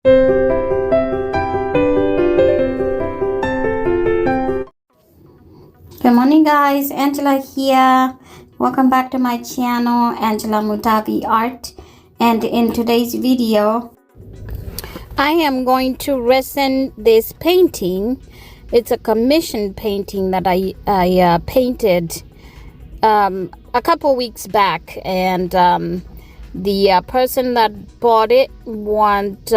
Good morning guys, Angela here. Welcome back to my channel, Angela Mutavi Art. And in today's video, I am going to resin this painting. It's a commissioned painting that I painted a couple weeks back, and the person that bought it wants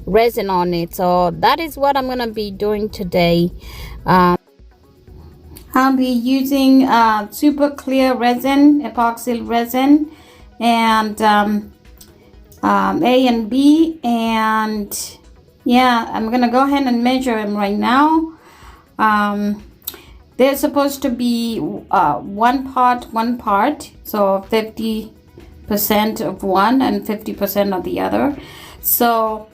resin on it. So that is what I'm gonna be doing today. I'll be using super clear resin, epoxy resin, and A and B, and yeah, I'm gonna go ahead and measure them right now. They're supposed to be one part, so 50% of one and 50% of the other. So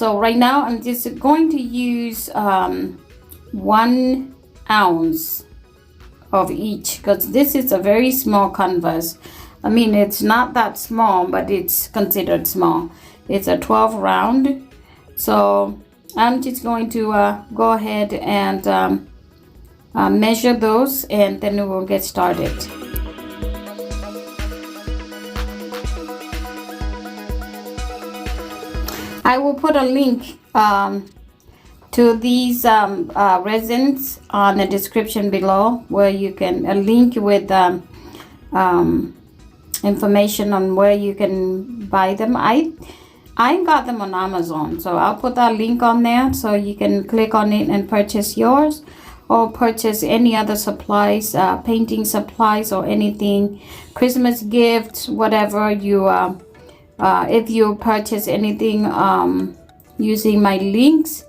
right now I'm just going to use 1 ounce of each, because this is a very small canvas. I mean, it's not that small, but it's considered small. It's a 12 round. So I'm just going to go ahead and measure those, and then we will get started. I will put a link to these resins on the description below, where you can a link with information on where you can buy them. I got them on Amazon, so I'll put that link on there so you can click on it and purchase yours, or purchase any other supplies, painting supplies or anything, Christmas gifts, whatever you if you purchase anything using my links,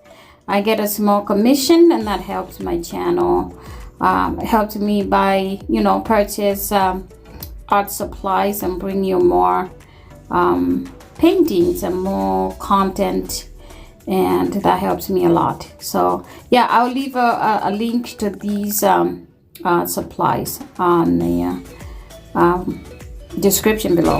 I get a small commission, and that helps my channel. Helps me buy, purchase art supplies and bring you more paintings and more content, and that helps me a lot. So yeah, I'll leave a link to these supplies on the description below.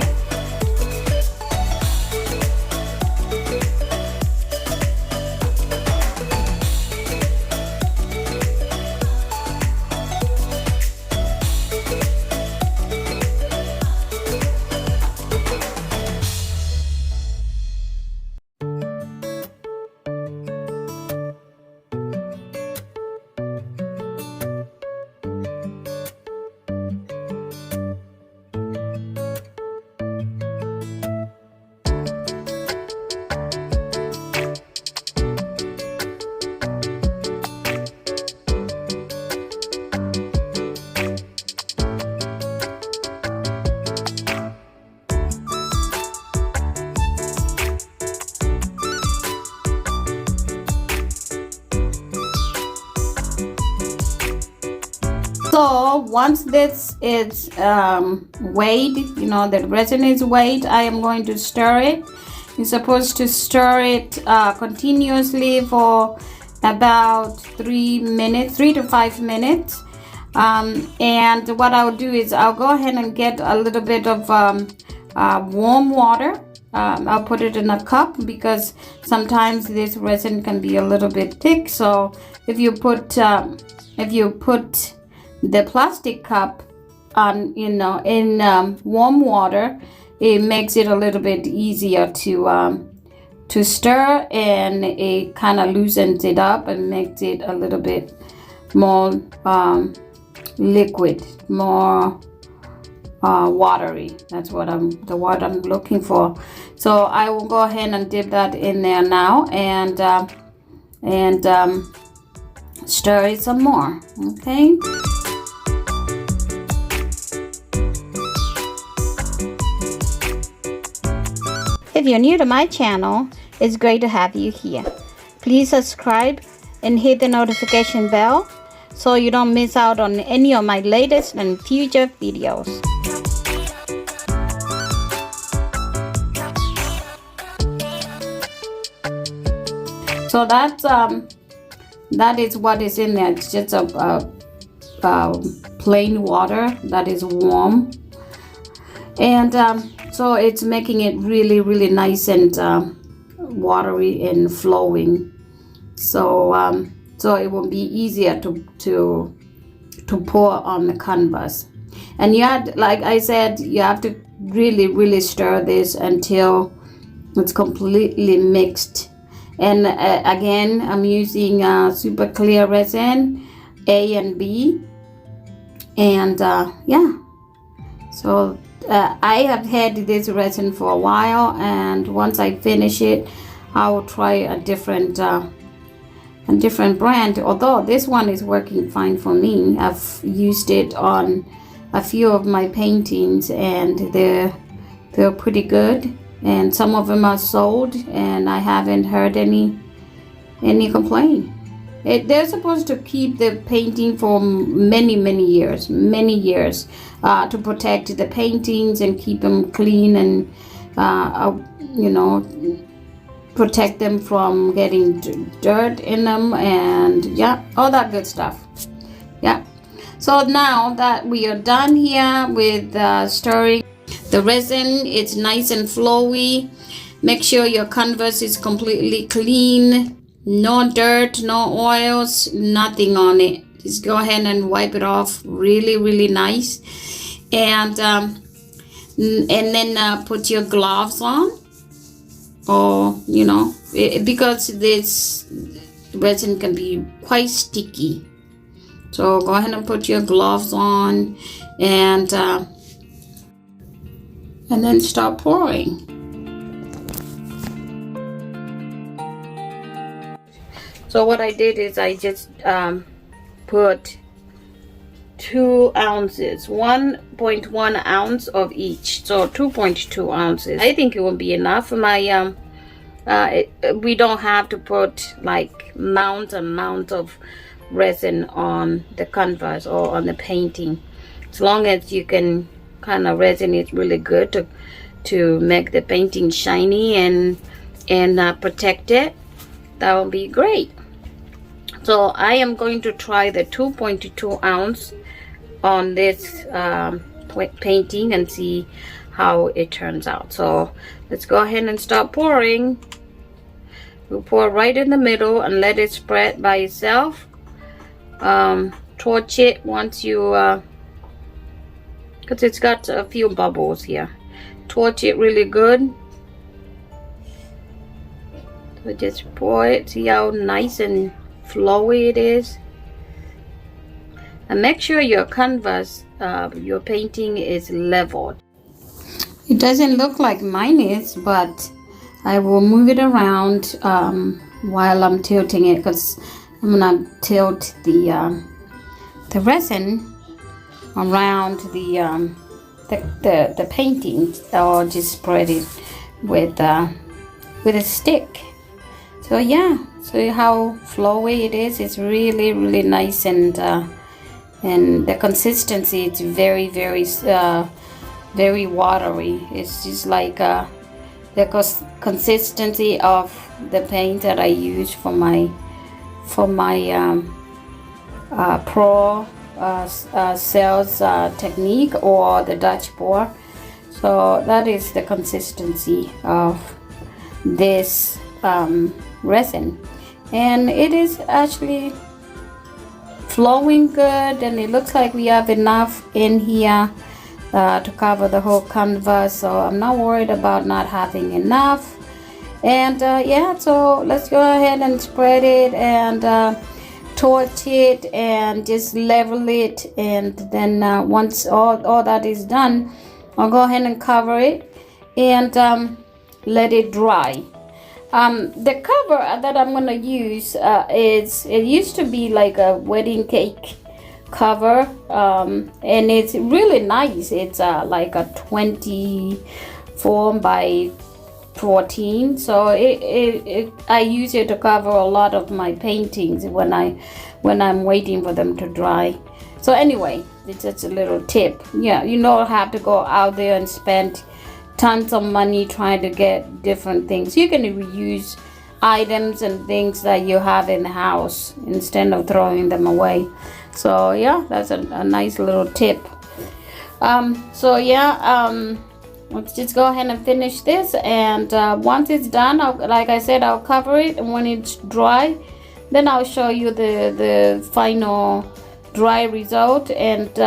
So once this is weighed, the resin is weighed, I am going to stir it. You're supposed to stir it continuously for about 3 to 5 minutes. And what I'll do is I'll go ahead and get a little bit of warm water. I'll put it in a cup, because sometimes this resin can be a little bit thick. So if you put the plastic cup on in warm water, it makes it a little bit easier to stir, and it kind of loosens it up and makes it a little bit more liquid, more watery. That's what the word I'm looking for. So I will go ahead and dip that in there now, and stir it some more. Okay. If you're new to my channel, it's great to have you here. Please subscribe and hit the notification bell so you don't miss out on any of my latest and future videos. So that is what is in there. It's just a plain water that is warm. And so so it's making it really, really nice and watery and flowing. So so it will be easier to pour on the canvas. And you had, like I said, you have to really, really stir this until it's completely mixed. And again, I'm using super clear resin, A and B. And yeah, so I have had this resin for a while, and once I finish it, I will try a different brand. Although this one is working fine for me. I've used it on a few of my paintings, and they're pretty good. And some of them are sold, and I haven't heard any complaint. They're supposed to keep the painting for many years to protect the paintings and keep them clean, and you know, protect them from getting dirt in them, and yeah, all that good stuff. Yeah. So now that we are done here with stirring the resin, it's nice and flowy. Make sure your canvas is completely clean. No dirt, no oils, nothing on it. Just go ahead and wipe it off really nice. And then put your gloves on, or you know, because this resin can be quite sticky. So go ahead and put your gloves on, and then start pouring. So what I did is I just put 2 ounces, 1.1 ounce of each, so 2.2 ounces. I think it will be enough for my we don't have to put like mounds and mounds of resin on the canvas or on the painting. As long as you can kind of resin it really good to make the painting shiny and protect it, that will be great. So I am going to try the 2.2 ounce on this painting and see how it turns out. So let's go ahead and start pouring. We'll pour right in the middle and let it spread by itself. Torch it once you because it's got a few bubbles here. Torch it really good. So just pour it. See how nice and flowy it is. And make sure your canvas, your painting is leveled. It doesn't look like mine is, but I will move it around while I'm tilting it, because I'm gonna tilt the resin around the painting, or just spread it with a stick. So yeah, so how flowy it is. It's really nice, and the consistency, it's very watery. It's just like the consistency of the paint that I use for my pro cells technique, or the Dutch pour. So that is the consistency of this resin, and it is actually flowing good, and it looks like we have enough in here to cover the whole canvas, so I'm not worried about not having enough. And yeah, so let's go ahead and spread it and torch it and just level it, and then once all that is done, I'll go ahead and cover it and let it dry. The cover that I'm gonna use it used to be like a wedding cake cover, and it's really nice. It's like a 24 by 14, so I use it to cover a lot of my paintings when I'm waiting for them to dry. So anyway, it's just a little tip. Yeah, you don't have to go out there and spend tons of money trying to get different things. You can reuse items and things that you have in the house instead of throwing them away. So yeah, that's a nice little tip. So yeah, let's just go ahead and finish this. And once it's done, like I said, I'll cover it, and when it's dry, then I'll show you the final dry result. And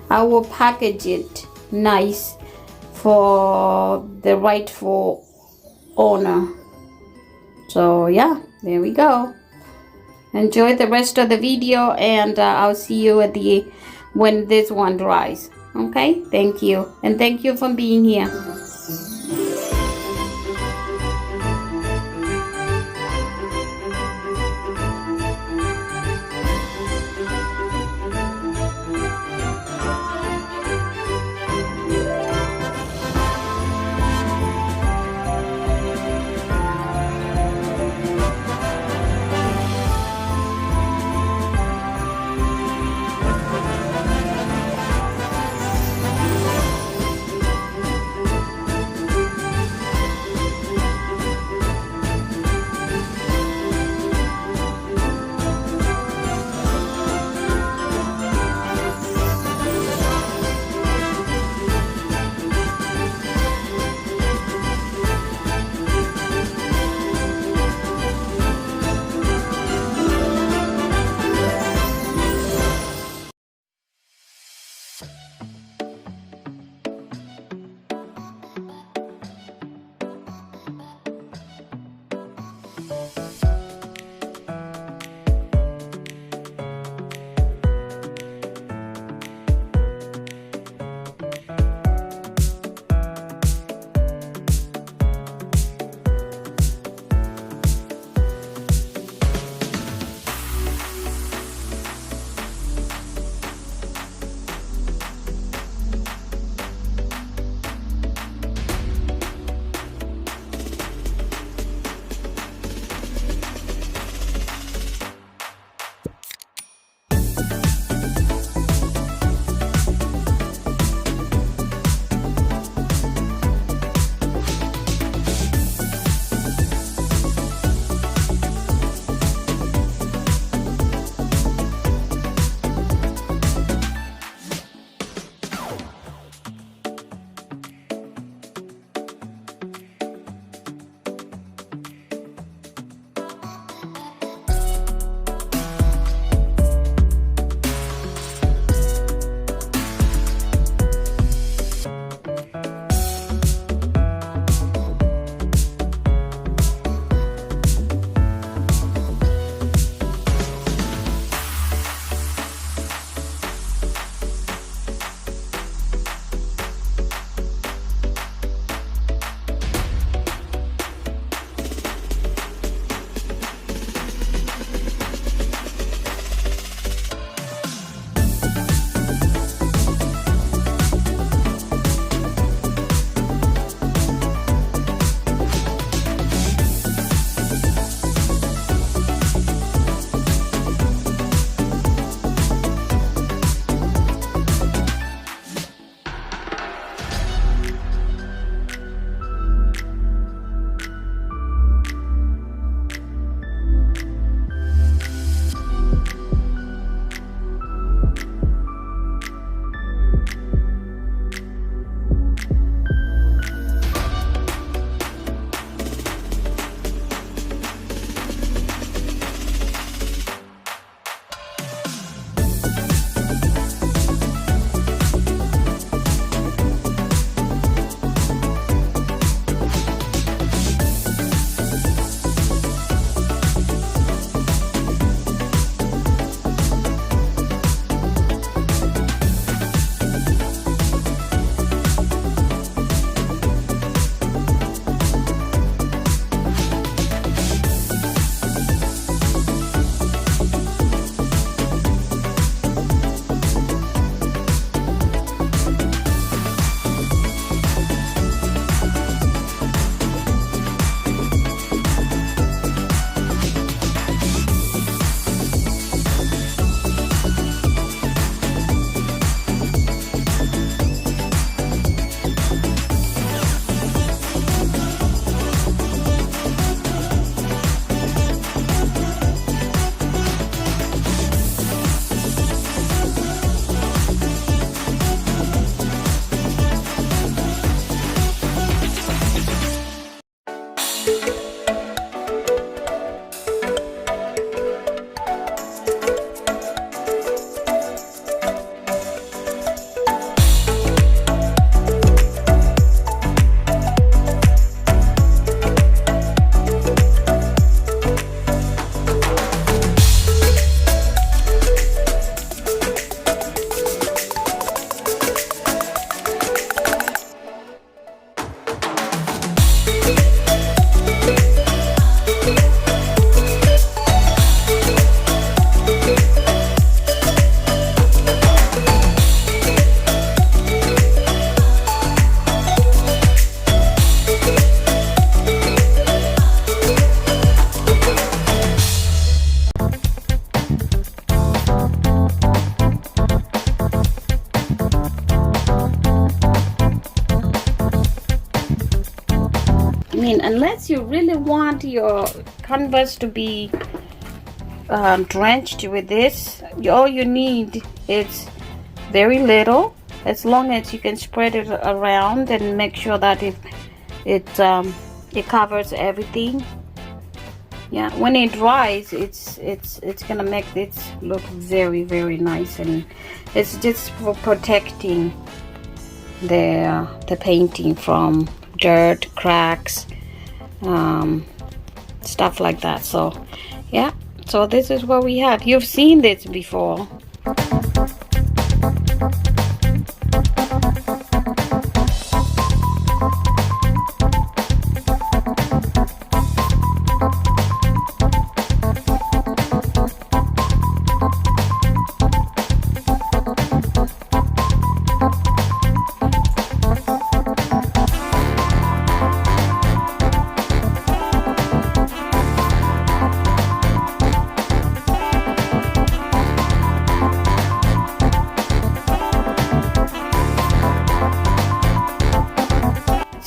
I will package it nice for the rightful owner. So yeah, there we go. Enjoy the rest of the video, and I'll see you at the when this one dries. Okay, thank you, and thank you for being here. Unless you really want your canvas to be drenched with this, all you need is very little, as long as you can spread it around and make sure that it covers everything. Yeah, when it dries, it's gonna make it look very, very nice, and it's just for protecting the painting from dirt, cracks, stuff like that. So yeah, so this is what we have. You've seen this before.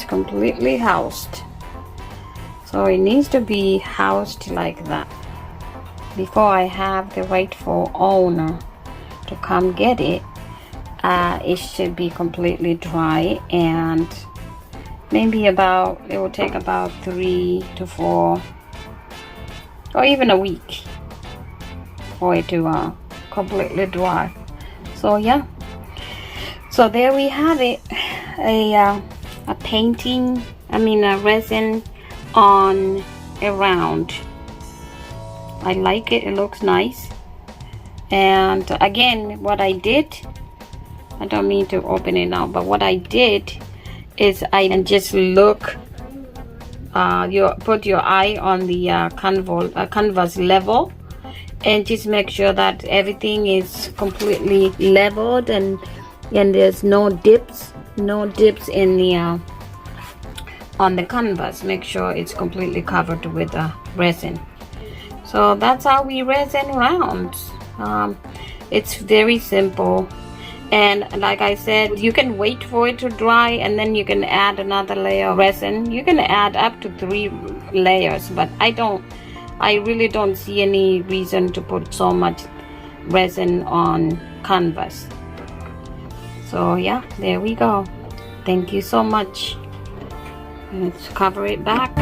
Completely housed, so it needs to be housed like that before I have the rightful owner to come get it. It should be completely dry, and maybe it will take about 3 to 4 or even a week for it to completely dry. So yeah, so there we have it, a painting, a resin on a round. I like it, it looks nice. And again, what I did, I don't mean to open it now, but what I did is I just look, put your eye on the canvas level, and just make sure that everything is completely leveled, and there's no dips in the on the canvas. Make sure it's completely covered with resin. So that's how we resin rounds. It's very simple, and like I said, you can wait for it to dry and then you can add another layer of resin. You can add up to 3 layers, but I really don't see any reason to put so much resin on canvas. So yeah, there we go. Thank you so much. Let's cover it back.